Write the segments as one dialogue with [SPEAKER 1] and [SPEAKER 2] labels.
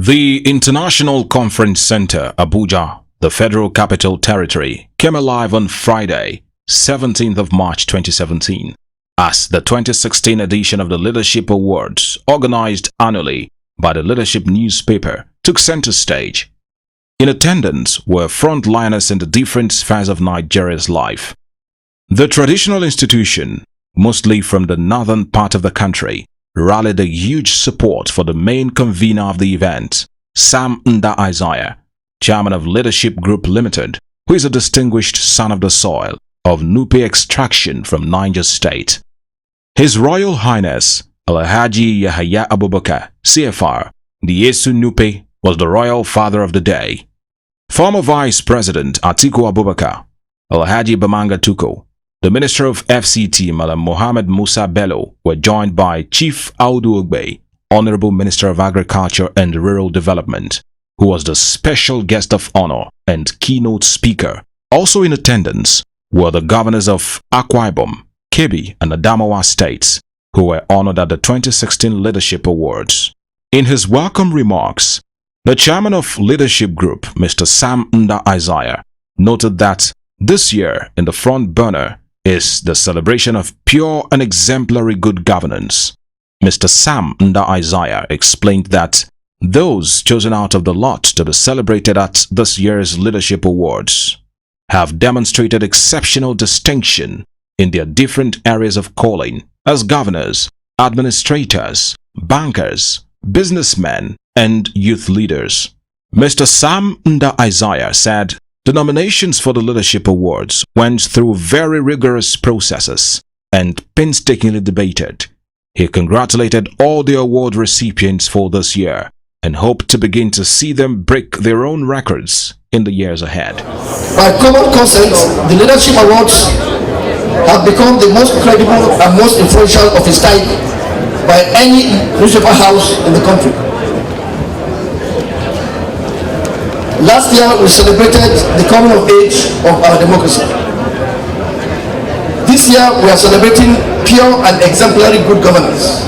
[SPEAKER 1] The International Conference Center, Abuja, the Federal Capital Territory, came alive on Friday, 17th of March 2017, as the 2016 edition of the Leadership Awards, organized annually by the Leadership newspaper, took center stage. In attendance were frontliners in the different spheres of Nigeria's life. The traditional institution, mostly from the northern part of the country, rallied a huge support for the main convener of the event, Sam Nda Isaiah, chairman of Leadership Group Limited, who is a distinguished son of the soil of Nupe extraction from Niger State. His Royal Highness Alhaji Yahaya Abubakar, CFR, the Yesu Nupe, was the royal father of the day. Former Vice President Atiku Abubakar, Alhaji Bamanga Tuko, the Minister of FCT Malam Mohammad Musa Bello were joined by Chief Audu Ogbe, Honorable Minister of Agriculture and Rural Development, who was the special guest of honor and keynote speaker. Also in attendance were the governors of Akwa Ibom, Kebbi and Adamawa states, who were honored at the 2016 Leadership Awards. In his welcome remarks, the chairman of Leadership Group, Mr. Sam Nda Isaiah, noted that this year in the front burner is the celebration of pure and exemplary good governance. Mr. Sam Nda Isaiah explained that those chosen out of the lot to be celebrated at this year's Leadership Awards have demonstrated exceptional distinction in their different areas of calling as governors, administrators, bankers, businessmen, and youth leaders. Mr. Sam Nda Isaiah said the nominations for the Leadership Awards went through very rigorous processes and painstakingly debated. He congratulated all the award recipients for this year and hoped to begin to see them break their own records in the years ahead.
[SPEAKER 2] By common consent, the Leadership Awards have become the most credible and most influential of its type by any newspaper house in the country. Last year, we celebrated the coming of age of our democracy. This year, we are celebrating pure and exemplary good governance.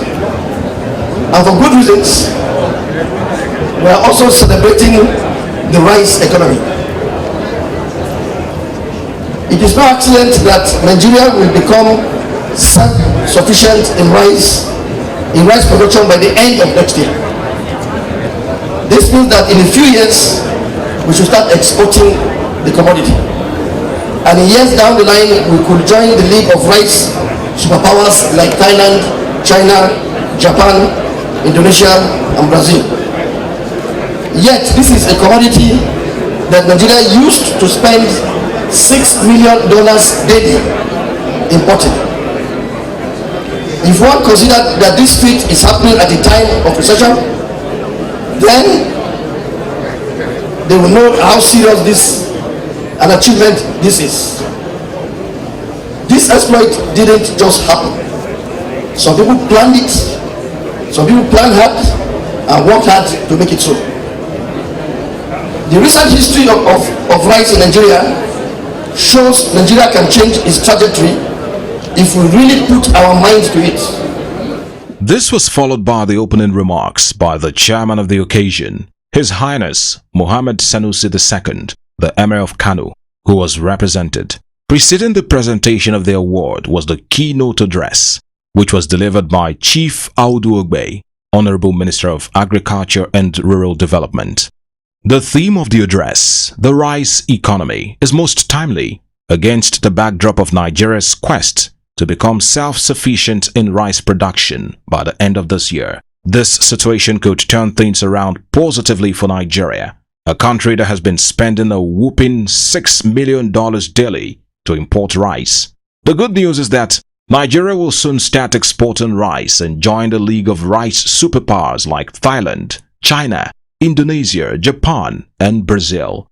[SPEAKER 2] And for good reasons, we are also celebrating the rice economy. It is no accident that Nigeria will become self-sufficient in rice production by the end of next year. This means that in a few years, we should start exporting the commodity. And in years down the line, we could join the league of rice superpowers like Thailand, China, Japan, Indonesia, and Brazil. Yet, this is a commodity that Nigeria used to spend $6 million daily importing. If one considers that this feat is happening at the time of recession, then they will know how serious an achievement this is. This exploit didn't just happen. Some people planned it, some people planned hard and worked hard to make it so. The recent history of rice in Nigeria shows Nigeria can change its trajectory if we really put our minds to it.
[SPEAKER 1] This was followed by the opening remarks by the chairman of the occasion, His Highness Mohammad Sanusi II, the Emir of Kano, who was represented. Preceding the presentation of the award was the keynote address, which was delivered by Chief Audu Ogbe, Honorable Minister of Agriculture and Rural Development. The theme of the address, the rice economy, is most timely against the backdrop of Nigeria's quest to become self-sufficient in rice production by the end of this year. This situation could turn things around positively for Nigeria, a country that has been spending a whopping $6 million daily to import rice. The good news is that Nigeria will soon start exporting rice and join the league of rice superpowers like Thailand, China, Indonesia, Japan, and Brazil.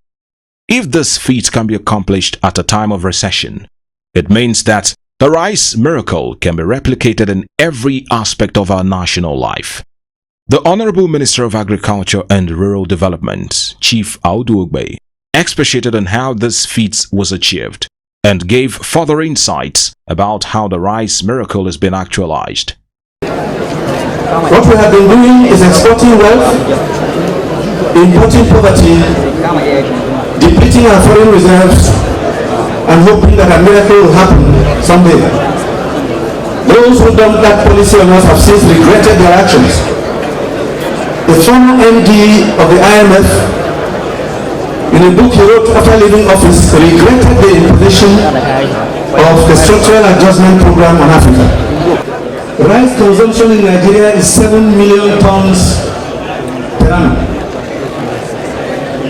[SPEAKER 1] If this feat can be accomplished at a time of recession, it means that the rice miracle can be replicated in every aspect of our national life. The Honorable Minister of Agriculture and Rural Development, Chief Audu Ogbe, expatiated on how this feat was achieved and gave further insights about how the rice miracle has been actualized.
[SPEAKER 3] What we have been doing is exporting wealth importing poverty, depleting our foreign reserves, and hoping that a miracle will happen someday. Those who dumped that policy on us have since regretted their actions. The former MD of the IMF, in a book he wrote after leaving office, regretted the imposition of the structural adjustment program on Africa. Rice consumption in Nigeria is 7 million tons per annum.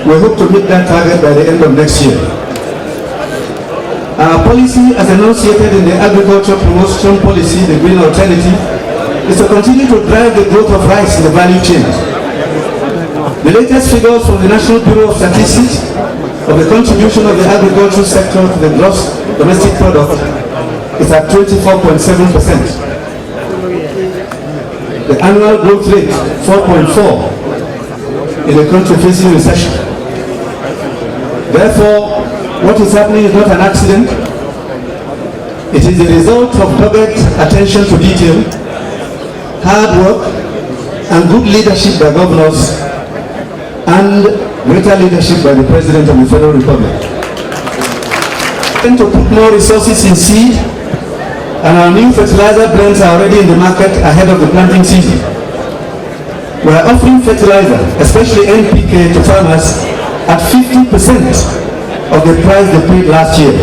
[SPEAKER 3] We hope to meet that target by the end of next year. Our policy, as enunciated in the Agriculture Promotion Policy, the Green Alternative, is to continue to drive the growth of rice in the value chain. The latest figures from the National Bureau of Statistics of the contribution of the agricultural sector to the gross domestic product is at 24.7%. The annual growth rate, 4.4%, in a country facing recession. Therefore, what is happening is not an accident. It is the result of dogged attention to detail, hard work, and good leadership by governors, and greater leadership by the President of the Federal Republic. We to put more resources in seed, and our new fertilizer blends are already in the market ahead of the planting season. We are offering fertilizer, especially NPK, to farmers at 50% of the price they paid last year.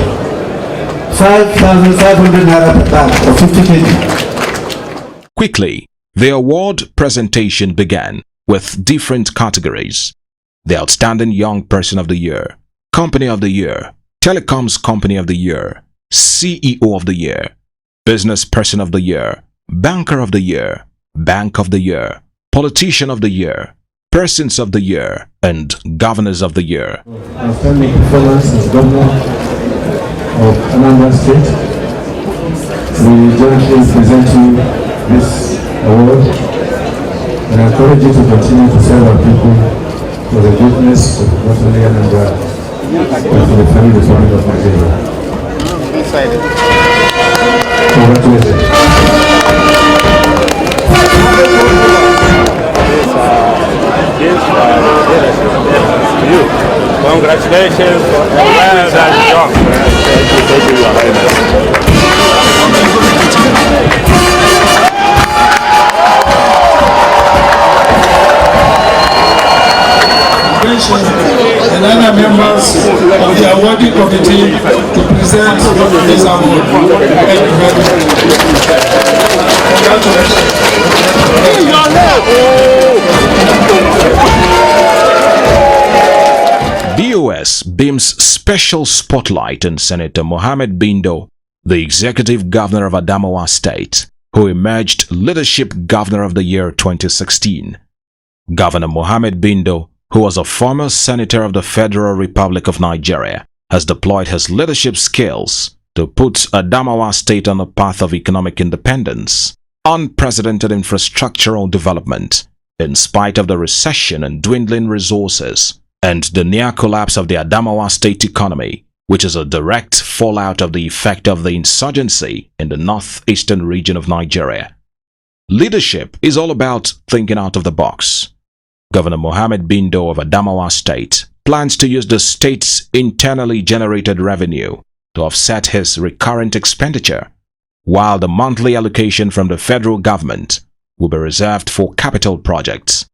[SPEAKER 3] 5,500 naira per bag for 50 kg.
[SPEAKER 1] Quickly, the award presentation began with different categories: the Outstanding Young Person of the Year, Company of the Year, Telecoms Company of the Year, CEO of the Year, Business Person of the Year, Banker of the Year, Bank of the Year, Politician of the Year, Persons of the Year, and Governors of the Year.
[SPEAKER 3] Outstanding performance as Governor of Adamawa State. We jointly present you this award and encourage you to continue to serve our people for the goodness of not only Anambra but for the Federal Republic of Nigeria. Congratulations.
[SPEAKER 4] Congratulations for a well done job. Thank you, Your Highness.
[SPEAKER 5] And other members of the awarding committee to present this award. Thank you very much.
[SPEAKER 1] BOS beams special spotlight on Senator Mohammadu Bindow, the Executive Governor of Adamawa State, who emerged Leadership Governor of the Year 2016. Governor Mohammadu Bindow, who was a former senator of the Federal Republic of Nigeria, has deployed his leadership skills to put Adamawa State on the path of economic independence, unprecedented infrastructural development, in spite of the recession and dwindling resources, and the near collapse of the Adamawa State economy, which is a direct fallout of the effect of the insurgency in the northeastern region of Nigeria. Leadership is all about thinking out of the box. Governor Mohammadu Bindow of Adamawa State plans to use the state's internally generated revenue to offset his recurrent expenditure, while the monthly allocation from the federal government will be reserved for capital projects.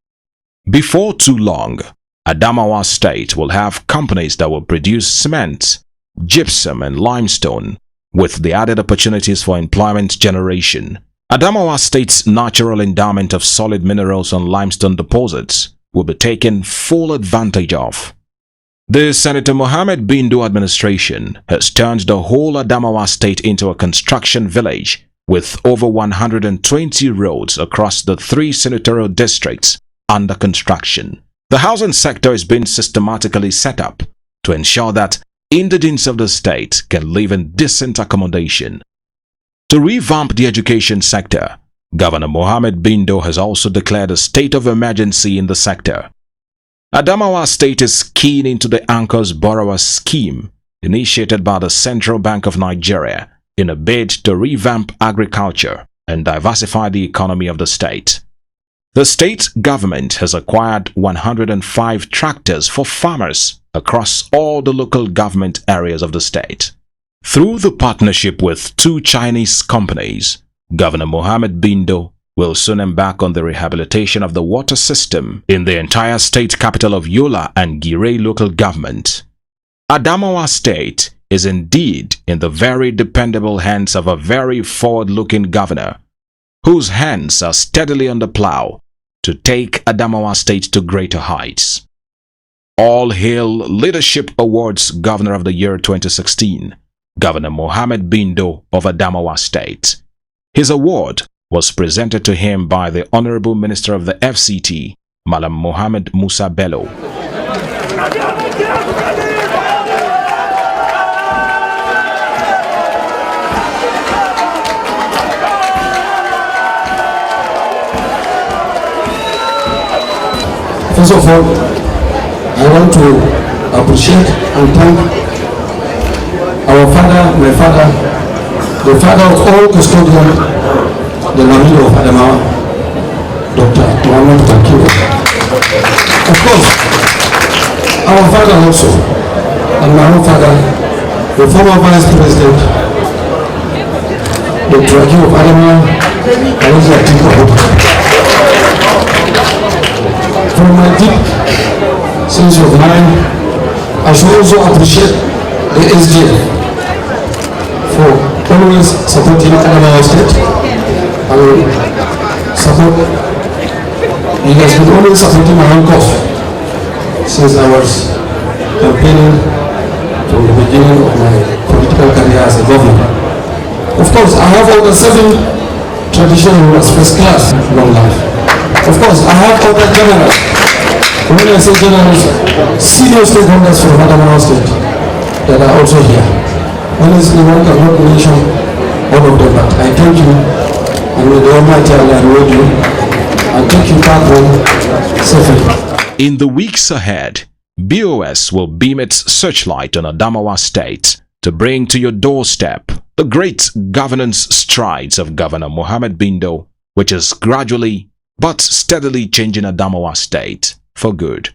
[SPEAKER 1] Before too long, Adamawa State will have companies that will produce cement, gypsum and limestone, with the added opportunities for employment generation. Adamawa State's natural endowment of solid minerals and limestone deposits will be taken full advantage of. The Senator Mohammadu Bindow administration has turned the whole Adamawa State into a construction village with over 120 roads across the 3 senatorial districts under construction. The housing sector is being systematically set up to ensure that indigents of the state can live in decent accommodation. To revamp the education sector, Governor Mohammadu Bindow has also declared a state of emergency in the sector. Adamawa State is keen into the Anchors Borrower Scheme initiated by the Central Bank of Nigeria in a bid to revamp agriculture and diversify the economy of the state. The state government has acquired 105 tractors for farmers across all the local government areas of the state. Through the partnership with 2 Chinese companies, Governor Mohammadu Bindow will soon embark on the rehabilitation of the water system in the entire state capital of Yola and Gire local government. Adamawa State is indeed in the very dependable hands of a very forward-looking governor, whose hands are steadily on the plow to take Adamawa State to greater heights. All hail Leadership Awards Governor of the Year 2016, Governor Mohammadu Bindow of Adamawa State. His award was presented to him by the Honorable Minister of the FCT, Malam Mohammad Musa Bello.
[SPEAKER 2] First of all, I want to appreciate and thank our father, my father, the father of all custodians, the Mohammadu of Adamawa, Dr. Mohammadu. Of course, our father also, and my own father, the former Vice President, Dr. of Adamawa, and also Atiku. From my deep sense of mind, I should also appreciate the SGF for always supporting Adamawa State. I will support, he has been always supporting my own cause since I was campaigning from the beginning of my political career as a governor. Of course, I have over 7 traditional rulers, first class, long life. Of course, I have other generals. When I say generals, senior stakeholders from Adamawa State that are also here. Honestly, one cannot mention all of them, but I thank you, and may the Almighty Allah reward you and take you back home safely.
[SPEAKER 1] In the weeks ahead, BOS will beam its searchlight on Adamawa State to bring to your doorstep the great governance strides of Governor Mohammadu Bindow, which is gradually but steadily changing Adamawa State for good.